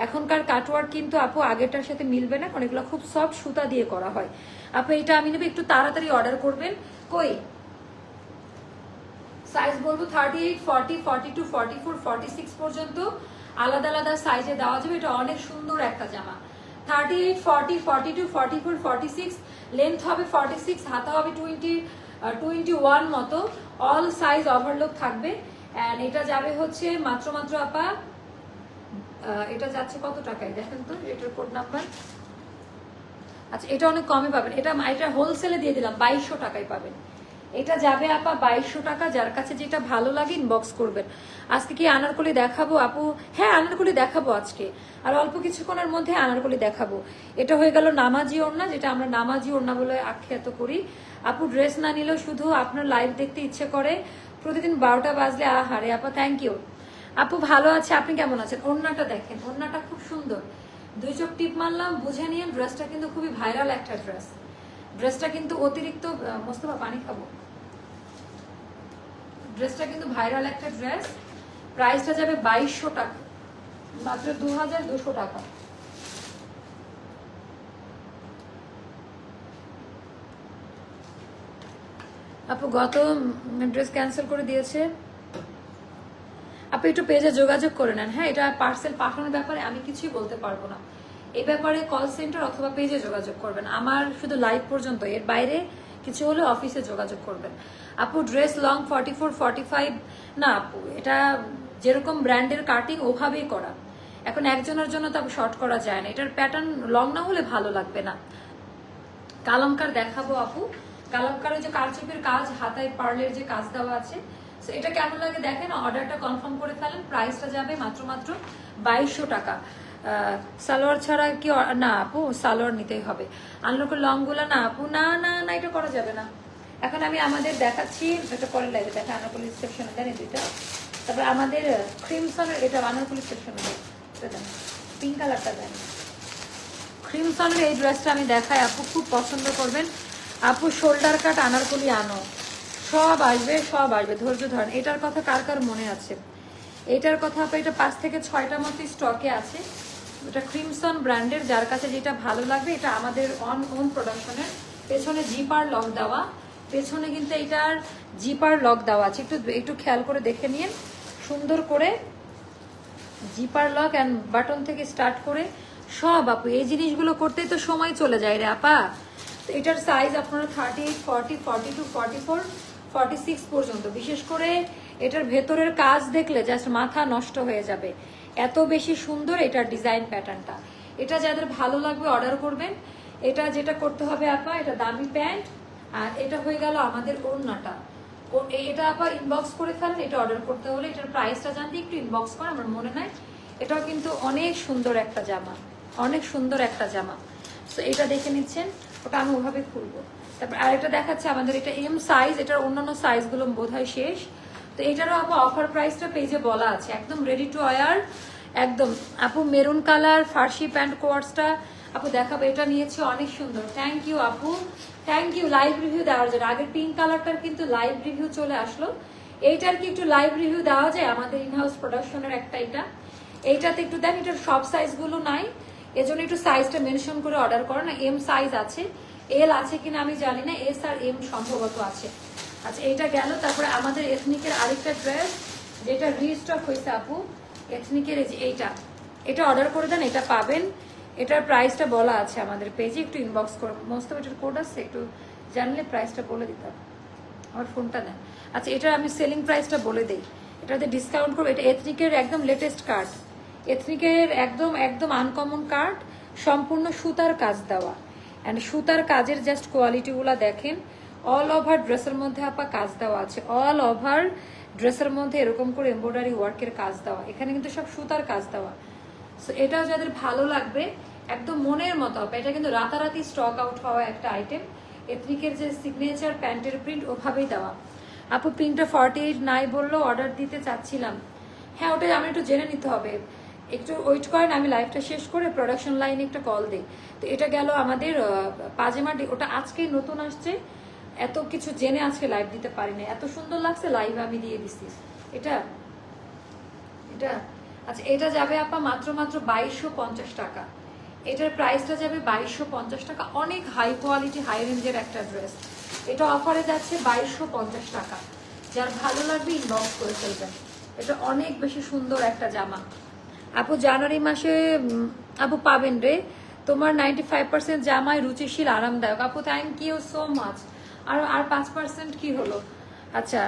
এখনকার কাটওয়ার্ক কিন্তু আপু আগেরটার সাথে মিলবে না, কারণ এগুলো খুব সফট সুতা দিয়ে করা হয়। আপু এটা আমি নেব, একটু তাড়াতাড়ি অর্ডার করবেন। কই সাইজ বলবো 38, 40, 42, 44, 46 পর্যন্ত আলাদা আলাদা সাইজে দেওয়া যাবে। এটা অনেক সুন্দর একটা জামা। 38, 40, 42, 44, 46, লেন্থ হবে 46, হাতা হবে 21 মতো। অল সাইজ ওভারলোক থাকবে। এন্ড এটা যাবে হচ্ছে মাত্র আপা, এটা যাচ্ছে কত টাকায় দেখেন তো, এটার কোড নাম্বার। আচ্ছা এটা অনেক কমে পাবেন, এটা হোলসেলে দিয়ে দিলাম 2200 টাকায় পাবেন। এটা যাবে আপা 2200 টাকা। যার কাছে যেটা ভালো লাগে ইনবক্স করবেন। আজকে কি আনারকলি দেখাবো আপু? হ্যাঁ আনারকলি দেখাবো আজকে, আর অল্প কিছুক্ষণের মধ্যে আনারকলি দেখাবো। এটা হয়ে গেল নামাজি ওড়না, যেটা আমরা নামাজি ওড়না বলে আখ্যাত করি। আপু ড্রেস না নিলেও শুধু আপনার লাইভ দেখতে ইচ্ছে করে প্রতিদিন 12টা বাজলে। আহারে আপা থ্যাংক ইউ। আপু ভালো আছে, আপনি কেমন আছেন? ওড়নাটা দেখেন, ওড়নাটা খুব সুন্দর। 2 চোখ টিপ মারলাম, বুঝে নিয়ে। ড্রেসটা কিন্তু খুবই ভাইরাল একটা ড্রেস। ড্রেসটা কিন্তু অতিরিক্ত, মোস্তফা পানি খাবো। ড্রেসটা কিন্তু ভাইরাল একটা ড্রেস। প্রাইসটা যাবে 2200 টাকা, মাত্র 2200 টাকা। আপু গত ড্রেস ক্যান্সেল করে দিয়েছে। আপনি একটু পেজে যোগাযোগ করে নেন। হ্যাঁ এটা পার্সেল পাঠানোর ব্যাপারে আমি কিছুই বলতে পারবো না। এই ব্যাপারে কল সেন্টার অথবা পেজে যোগাযোগ করবেন। আমার শুধু লাইভ পর্যন্ত, এর বাইরে কিছু হলে অফিসে যোগাযোগ করবেন। আপু ড্রেস লং 44, 45 না আপু, এটা যেরকম ব্র্যান্ডের কাটিং ওভাবেই করা। এখন একজনের জন্য তো শর্ট করা যায় না, এটার প্যাটার্ন লং না হলে ভালো লাগবে না। কালামকার দেখাবো আপু। কালামকারের যে কারচুপির কাজ, হাতায় পার্লের যে কাজ দেওয়া আছে, এটা কেমন লাগে দেখেন, অর্ডারটা কনফার্ম করে ফেলেন। প্রাইসটা যাবে মাত্র 2200 টাকা। সালোয়ার ছাড়া কি না আপু? সালোয়ার নিতেই হবে। আনলোক লং গুলা না আপু, না না না এটা করা যাবে না। এখন আমি আমাদের দেখাচ্ছি, এটা পরের লাইভে দেখা। আনারকলি সেকশনে দেন দুইটা। তারপর আমাদের ক্রিমসনের, এটা আনারকলি সেকশনে দেন, পিঙ্ক কালারটা দেন। ক্রিমসনের এই ড্রেসটা আমি দেখাই, আপু খুব পছন্দ করবেন। আপু শোল্ডার কাট আনারকলি আনো, সব আসবে সব আসবে, ধৈর্য ধরেন। এটার কথা কার কার মনে আছে? এটার কথা আপু, এটা 5 থেকে 6টা মতো স্টকে আছে। এটা ক্রিমসন ব্র্যান্ডের, যার কাছে যেটা ভালো লাগবে। এটা আমাদের ওন প্রোডাকশনের। পেছনে জিপার লক দেওয়া, পেছনে কিন্তু এটার জিপার লক দেওয়া আছে। একটু খেয়াল করে দেখে নিন, সুন্দর করে জিপার লক অ্যান্ড বাটন থেকে স্টার্ট করে সব। আপু এই জিনিসগুলো করতেই তো সময় চলে যায় রে আপা। এটার সাইজ আপনারা 38, 40, 42, 44, 46 পর্যন্ত। বিশেষ করে এটার ভেতরের কাজ দেখলে জাস্ট মাথা নষ্ট হয়ে যাবে, এত বেশি সুন্দর এটার ডিজাইন প্যাটার্নটা। এটা যাদের ভালো লাগবে অর্ডার করবেন। এটা যেটা করতে হবে আপা, এটা দামি প্যান্ট, আর এটা হয়ে গেল আমাদের ওড়নাটা। এটা আপা ইনবক্স করে ফেলেন। এটা অর্ডার করতে হলে এটার প্রাইসটা জানতে একটু ইনবক্স করেন, আমার মনে নাই। এটাও কিন্তু অনেক সুন্দর একটা জামা, অনেক সুন্দর একটা জামা। তো এটা দেখে নিচ্ছেন, ওটা আমি ওভাবে খুলবো। তারপর আরেকটা দেখাচ্ছে আমাদের, এটা এম সাইজ। এটার অন্যান্য সাইজগুলো বোধহয় শেষ। তো এটারও আপু অফার প্রাইসটা পেজে বলা আছে, একদম রেডি টু ওয়্যার। একদম আপু মেরুন কালার ফার্সি প্যান্ট কোয়ার্সটা আপু দেখাবো। এটা নিয়েছি, অনেক সুন্দর। থ্যাংক ইউ আপু, থ্যাংক ইউ লাইভ রিভিউ দেওয়ার জন্য। আগের পিঙ্ক কালারটার কিন্তু লাইভ রিভিউ চলে আসলো। এইটার কি একটু লাইভ রিভিউ দেওয়া যায়? আমাদের ইনহাউস প্রোডাকশনের একটা এইটাতে একটু দেন। এটার সব সাইজগুলো নাই, এজন্য একটু সাইজটা মেনশন করে অর্ডার করো না। এম সাইজ আছে, এল আছে কিনা আমি জানি না, এস আর এম সম্ভবত আছে। আচ্ছা এটা গেল। তারপরে আমাদের এথনিকের আরেকটা ড্রেস, যেটা রিস্টক হয়েছে আপু, এথনিকের এটা অর্ডার করে দেন, এটা পাবেন। এটার প্রাইসটা বলা আছে আমাদের পেজে, একটু ইনবক্স করো। মোস্ট অফ এটার কোড আছে, একটু জানলে প্রাইসটা বলে দিতাম। আমার ফোনটা দেন। আচ্ছা এটা আমি সেলিং প্রাইসটা বলে দিই, এটাতে ডিসকাউন্ট করবো। এটা এথনিকের একদম লেটেস্ট কার্ড, এথনিকের একদম আনকমন কার্ড, সম্পূর্ণ সুতার কাজ দেওয়া। অ্যান্ড সুতার কাজের জাস্ট কোয়ালিটিগুলো দেখেন। অল ওভার ড্রেসের মধ্যে আপা কাজ দেওয়া আছে, অল ওভার ড্রেসের মধ্যে এরকম করে এমব্রয়ডারি ওয়ার্কের কাজ দেওয়া। এখানে কিন্তু সব সুতার কাজ দেওয়া। সো এটাও যাদের ভালো লাগবে একদম মনের মতো আপা। এটা কিন্তু রাতারাতি স্টক আউট হওয়া একটা আইটেম। এথনিকের যে সিগনেচার প্যান্টের প্রিন্ট ওভাবেই দেওয়া। আপু প্রিন্টটা 48 নাই বললো, অর্ডার দিতে চাচ্ছিলাম। হ্যাঁ ওটা আমি একটু জেনে নিতে হবে, একটু ওয়েট করেন, আমি লাইভটা শেষ করে প্রোডাকশন লাইনে একটা কল দিই। তো এটা গেল আমাদের পাজামা, ওটা আজকেই নতুন আসছে, এত কিছু জেনে আজকে লাইভ দিতে পারিনি, এত সুন্দর লাগছে লাইভ আমি দিয়ে দিছি। এটা এটা আচ্ছা, এটা যাবে আপা মাত্র 2250 টাকা। এটার প্রাইসটা যাবে 2250 টাকা। অনেক হাই কোয়ালিটি হাই রেঞ্জের একটা ড্রেস, এটা অফারে যাচ্ছে 2250 টাকা। যার ভালো লাগবে ইনবক্স করে ফেলবেন। এটা অনেক বেশি সুন্দর একটা জামা। আপু জানুয়ারি মাসে আপু পাবেন রে, তোমার 95% জামাই রুচিশীল আরামদায়ক। আপু থ্যাংক ইউ সো মাচ। আর 5% কি হলো? আচ্ছা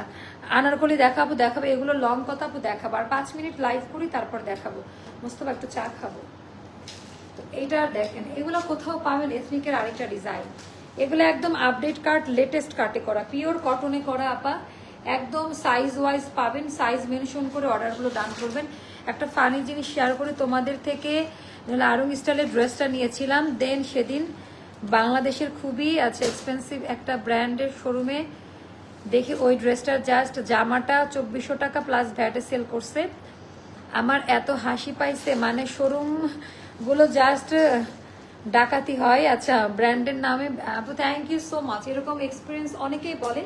আনারকলি দেখাবো, এগুলো লং কথা আপু দেখাবো, আর 5 মিনিট লাইভ করি তারপর দেখাবো। মোস্তফা একটু চা খাবো। তো এইটা দেখেন, এগুলো কোথাও পাবেন এথনিকের আরেকটা ডিজাইন। এগুলো একদম আপডেট কাট, লেটেস্ট কাটে করা, পিওর কটনে করা আপা। একদম সাইজ ওয়াইজ পাবেন, সাইজ মেনশন করে অর্ডারগুলো ডান করবেন। একটা ফানি জিনিস শেয়ার করে তোমাদের থেকে, আরং স্টাইলের ড্রেসটা নিয়েছিলাম, দেন সেদিন বাংলাদেশের খুবই এক্সপেন্সিভ একটা ব্র্যান্ডের শোরুমে দেখি ওই ড্রেসটার জাস্ট জামাটা 2400 টাকা প্লাস ভ্যাটে সেল করছে। আমার এত হাসি পাইছে, মানে শোরুম গুলো জাস্ট ডাকাতি হয়। আচ্ছা ব্র্যান্ডের নামে আপু থ্যাংক ইউ সো মাচ। এরকম এক্সপিরিয়েন্স অনেকেই বলে,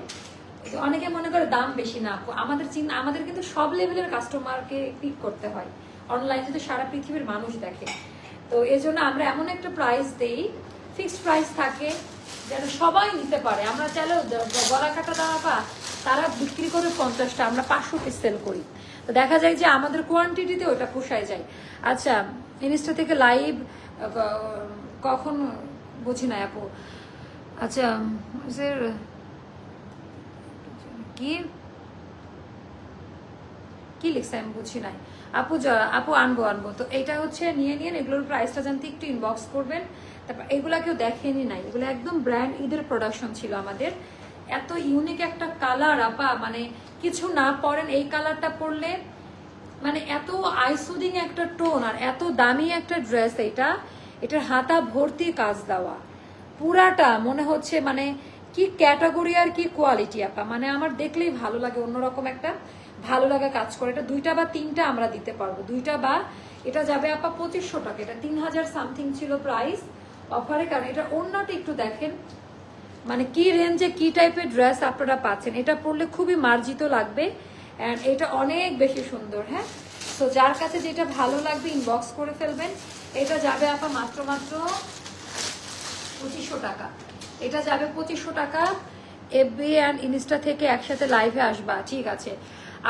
অনেকে মনে করে দাম বেশি না আপু। আমাদের কিন্তু সব লেভেলের কাস্টমারকে পিক করতে হয়, অনলাইনে তো সারা পৃথিবীর মানুষ দেখে। তো এই জন্য আমরা এমন একটা প্রাইস দেই, ফিক্সড প্রাইস থাকে যেন সবাই নিতে পারে। আমরা চাইলেও গলা কাটা দাম পা, তারা বিক্রি করে 50টা, আমরা 500 পিস সেল করি। তো দেখা যায় যে আমাদের কোয়ান্টিটিতে ওটা পোষায় যায়। আচ্ছা ইনস্টা থেকে লাইভ কখন বুঝি না আপু। আচ্ছা কি কি লিখছে আমি বুঝি নাই আপু। আপু আনবো। তো এটা হচ্ছে নিয়ে এগুলোর প্রাইসটা জানতে একটু ইনবক্স করবেন। তারপর এগুলা কেউ দেখেনি নাই, এগুলো একদম ব্র্যান্ড ঈদের প্রোডাকশন ছিল আমাদের। এত ইউনিক একটা কালার আপা, মানে কিছু না পরেন এই কালারটা পরলে মানে এত আইসুদিং একটা টোন, আর এত দামি একটা ড্রেস। এটার হাতা ভর্তি কাজ দেওয়া, পুরাটা মনে হচ্ছে মানে কি ক্যাটাগরি আর কি কোয়ালিটি আপা, মানে আমার দেখলেই ভালো লাগে, অন্যরকম একটা ভালো লাগা কাজ করে। এটা 2টা বা 3টা আমরা দিতে পারবো, 2টা বা এটা যাবে আপা 2500 টাকা। এটা 3000 সামথিং ছিল প্রাইস অফারে, কারণ এটা অন্যটা একটু দেখেন মানে কি রেঞ্জে কি টাইপের ড্রেস আপনারা পাচ্ছেন। এটা পরলে খুবই মার্জিত লাগবে, অ্যান্ড এটা অনেক বেশি সুন্দর। হ্যাঁ, তো যার কাছে যেটা ভালো লাগবে ইনবক্স করে ফেলবেন। এটা যাবে আপা মাত্র 2500 টাকা। এটা যাবে 2500 টাকা। এফবি অ্যান্ড ইনস্টা থেকে একসাথে লাইভে আসবা, ঠিক আছে।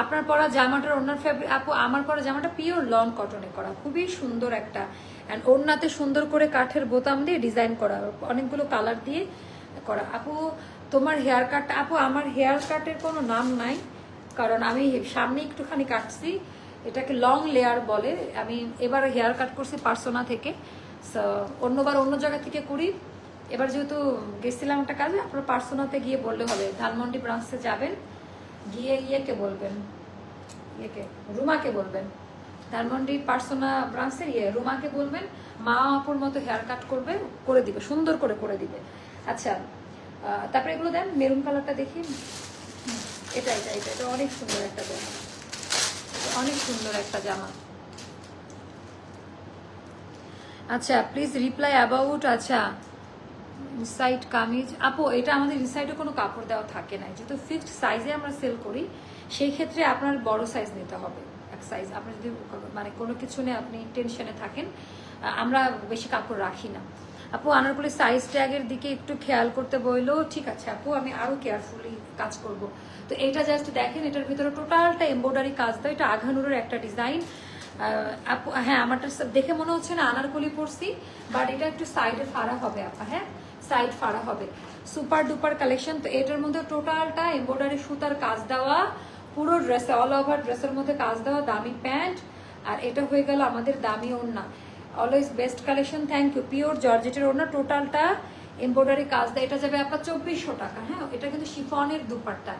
আপনার পরা জামাটার ওনার ফেব্রিক আপু, আমার পরা জামাটা পিওর লন কটনে করা, খুবই সুন্দর একটা, অ্যান্ড ওড়নাতে সুন্দর করে কাঠের বোতাম দিয়ে ডিজাইন করা, অনেকগুলো কালার দিয়ে করা। আপু তোমার হেয়ার কাটটা, আপু আমার হেয়ার কাটের কোনো নাম নাই, কারণ আমি সামনে একটুখানি কাটছি, এটাকে লং লেয়ার বলে। আমি এবার হেয়ার কাট করছি পার্সোনা থেকে, অন্যবার অন্য জায়গা থেকে করি। এবার যেহেতু গেছিলাম একটা কাজে, আপনার পার্সোনাতে গিয়ে বললে হবে। ধানমন্ডি ব্রাঞ্চে যাবেন, গিয়ে ইয়েকে বলবেন, রুমাকে বলবেন, ধানমন্ডি পার্সোনা ব্রাঞ্চের রুমাকে বলবেন, মা আপুর মতো হেয়ার কাট করবে, করে দিবে, সুন্দর করে দিবে। আচ্ছা তারপরে এগুলো দেন, মেরুন কালারটা দেখি। এটা অনেক সুন্দর একটা জামা, অনেক সুন্দর একটা জামা। আচ্ছা প্লিজ রিপ্লাই অ্যাবাউট, আচ্ছা ইনসাইড কামিজ। আপু এটা আমাদের ইনসাইডে কোনো কাপড় দেওয়া থাকে না, যেহেতু ফিক্সড সাইজে আমরা সেল করি, সেই ক্ষেত্রে আপনার বড় সাইজ নিতে হবে, এক সাইজ। আপনি যদি মানে কোনো কিছু নিয়ে আপনি টেনশনে থাকেন, আমরা বেশি কাপড় রাখি না। আপু আনারকলি সাইজ ট্যাগের দিকে একটু খেয়াল করতে বললো, ঠিক আছে আপু আমি আরো কেয়ারফুলি কাজ করব। তো এটা জাস্ট দেখেন, এটার ভিতরে টোটালটা এমব্রয়ডারি কাজ দেয়, এটা আঘানুরের একটা ডিজাইন। আপু হ্যাঁ, আমারটা দেখে মনে হচ্ছে না আনারকলি পরছি, বাট এটা একটু সাইডে ফাড়া হবে আপা, হ্যাঁ সাইড ফাড়া হবে। Super duper collection. তো এটার মধ্যে টোটালটা এমব্রয়ডারি সুতার কাজ দেওয়া, পুরো ড্রেসে অল ওভার ড্রেসের মধ্যে কাজ দেওয়া, দামি প্যান্ট, আর এটা হয়ে গেল আমাদের দামি ওড়না। Always best collection, thank you. Pure জর্জেটের ওড়না, টোটালটা এমব্রয়ডারি কাজ দেয়। এটা যাবে আপনার 2400 টাকা। হ্যাঁ, এটা কিন্তু শিফনের দুপাট্টা,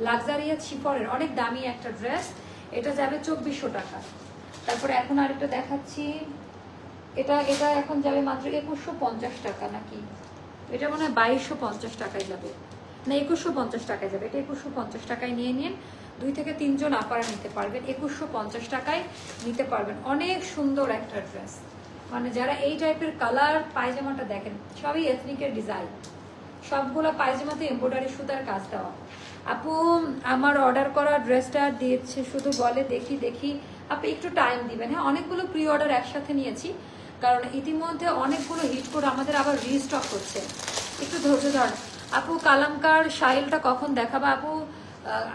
লাক্সারিয়াস শিফনের, অনেক দামি একটা ড্রেস। এটা যাবে 2400 টাকা। তারপরে এখন আরেকটা দেখাচ্ছি, এটা এটা এখন যাবে মাত্র 2150 টাকা নাকি, এটা মনে হয় 2250 টাকায় যাবে, না 2150 টাকায় যাবে। এটা 2150 টাকায় নিয়ে নিন, 2 থেকে 3 জন আপারা নিতে পারবেন, 2150 টাকায় নিতে পারবেন। অনেক সুন্দর একটা ড্রেস, মানে যারা এই টাইপের কালার পায়জামাটা দেখেন, সবই এথনিকের ডিজাইন, সবগুলো পায়জামাতে এমব্রয়ডারি সুতার কাজ দেওয়া। আপু আমার অর্ডার করা ড্রেসটা দিয়েছে, শুধু বলে দেখি দেখি, আপনি একটু টাইম দিবেন। হ্যাঁ, অনেকগুলো প্রি অর্ডার একসাথে নিয়েছি, কারণ ইতিমধ্যে অনেকগুলো হিট করে আমাদের আবার রিস্টক হচ্ছে, একটু ধৈর্য ধরেন। আপু কালামকার শাইলটা কখন দেখাবো? আপু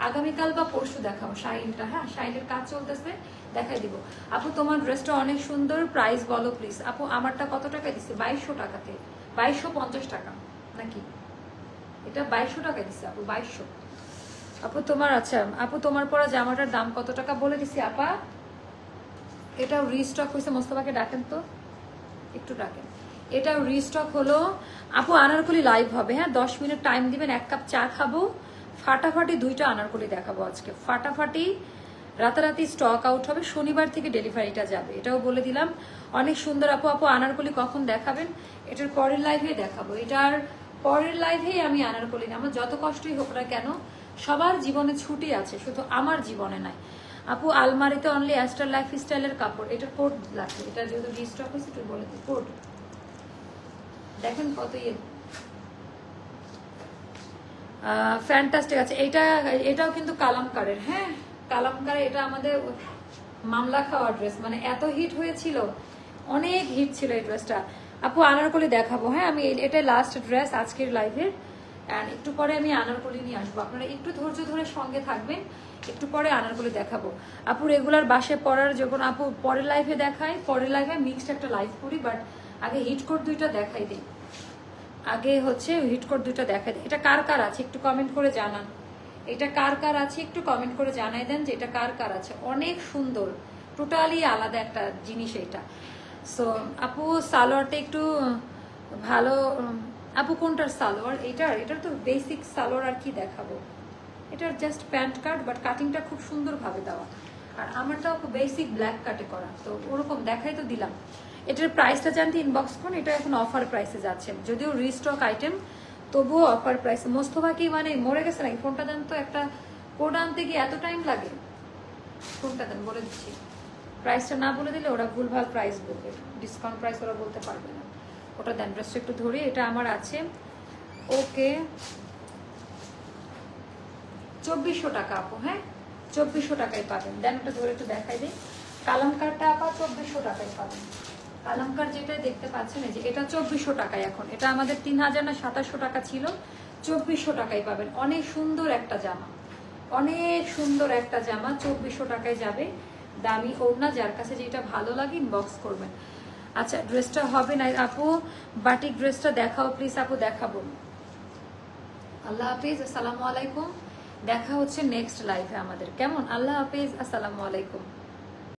আগামীকাল বা পরশু দেখাবো শাইলটা। হ্যাঁ, শাইলের কাজ চলতেছে, দেখাই দিব। আপু তোমার ড্রেসটা অনেক সুন্দর, প্রাইস বলো প্লিজ। আপু আমারটা কত টাকা দিচ্ছে? 2200 টাকাতে, 2250 টাকা নাকি, এটা 2200 টাকা দিচ্ছে আপু, 2200। আপু তোমার, আচ্ছা আপু তোমার পরা জামাটার দাম কত টাকা বলে দিছি আপা? এটাও রিস্টক হয়েছে, মোস্তফাকে ডাকেন তো, একটু ডাকেন। এটাও রিস্টক হলো আপু। আনারকলি লাইভ হবে, হ্যাঁ 10 মিনিট টাইম দিবেন, 1 কাপ চা খাবো, ফাটাফাটি 2টা আনারকলি দেখাবো আজকে, ফাটাফাটি রাতারাতি স্টক আউট হবে, শনিবার থেকে ডেলিভারিটা যাবে, এটাও বলে দিলাম। অনেক সুন্দর আপু। আপু আনারকলি কখন দেখাবেন? এটার পরের লাইভে দেখাবো, এটার পরের লাইভেই আমি আনারকলি, আমার যত কষ্টই হোক না কেন, সবার জীবনে ছুটি আছে, শুধু আমার জীবনে নাই। আপু আলমারিতে অনলি অ্যাস্টার লাইফ স্টাইলের কাপড়, এটা কোড লাগবে, এটা যেহেতু রিস্টক হয়েছে তুই বলে দিই কোড দেখেন কত ইয়ে, ফ্যান্টাস্টিক আছে। এটাও কিন্তু কালামকারের, হ্যাঁ কালামকারের, এটা আমাদের মামলা খাওয়া ড্রেস, মানে এত হিট হয়েছিল, অনেক হিট ছিল এই ড্রেসটা। আপু আনারকলি দেখাবো, হ্যাঁ আমি এটাই লাস্ট ড্রেস আজকের লাইভের, অ্যান্ড একটু পরে আমি আনারকলি নিয়ে আসবো, আপনারা একটু ধৈর্য ধরে সঙ্গে থাকবেন, একটু পরে আনারকলি দেখাবো। আপু রেগুলার বাসে পড়ার যখন আপু পরের লাইভে দেখাই, পরের লাইভে মিক্সড একটা লাইভ করি, বাট আগে হিট কোড 2টা দেখাই দিই, আগে হচ্ছে হিট কোড 2টা দেখাই দিই। এটা কার কার আছে একটু কমেন্ট করে জানান, এটা কার কার আছে একটু কমেন্ট করে জানাই দেন যে এটা কার কার আছে। অনেক সুন্দর, টোটালি আলাদা একটা জিনিস এটা। সো আপু সালোয়ারটা একটু ভালো, আপু কোনটার সালোয়ার? এটার তো বেসিক সালোয়ার, আর কি দেখাবো, এটার জাস্ট প্যান্ট কাট, বাট কাটিংটা খুব সুন্দরভাবে দেওয়া, আর আমারটাও বেসিক ব্ল্যাক কাটে করা, তো ওরকম দেখাই তো দিলাম। এটার প্রাইসটা জানতে ইনবক্স করুন, এটা এখন অফার প্রাইসে যাচ্ছে, যদিও রিস্টক আইটেম তবুও অফার প্রাইসে। মোস্তফা কি মানে মরে গেছে নাকি? ফোনটা দেন তো, একটা কোড আনতে গিয়ে এত টাইম লাগে, ফোনটা দেন বলে দিচ্ছি। প্রাইসটা না বলে দিলে ওরা ভুলভাল প্রাইস বলবে, ডিসকাউন্ট প্রাইস ওরা বলতে পারবে না, ওটা দেন। ড্রেসটা একটু ধরে, এটা আমার আছে ওকে 2400 টাকা আপু, হ্যাঁ 2400 টাকায় পাবেন, দেন ওটা ধরে একটু দেখাই দিই। কালামকারটা আপা 2400 টাকায় পাবেন, কালামকার যেটা দেখতে পাচ্ছেন এই যে এটা 2400 টাকায়, এখন এটা আমাদের 3000 না 2700 টাকা ছিল, 2400 টাকায় পাবেন। অনেক সুন্দর একটা জামা, অনেক সুন্দর একটা জামা 2400 টাকায় যাবে, দামি ওড়না, যার কাছে যেটা ভালো লাগে ইনবক্স করবেন। আচ্ছা ড্রেসটা হবে না আপু, বাটিক ড্রেসটা দেখাও প্লিজ। আপু দেখাবো, আল্লাহ হাফিজ, আসসালামু আলাইকুম, দেখা হচ্ছে নেক্সট লাইভে আমাদের, কেমন? আল্লাহ হাফিজ, আসসালামু আলাইকুম।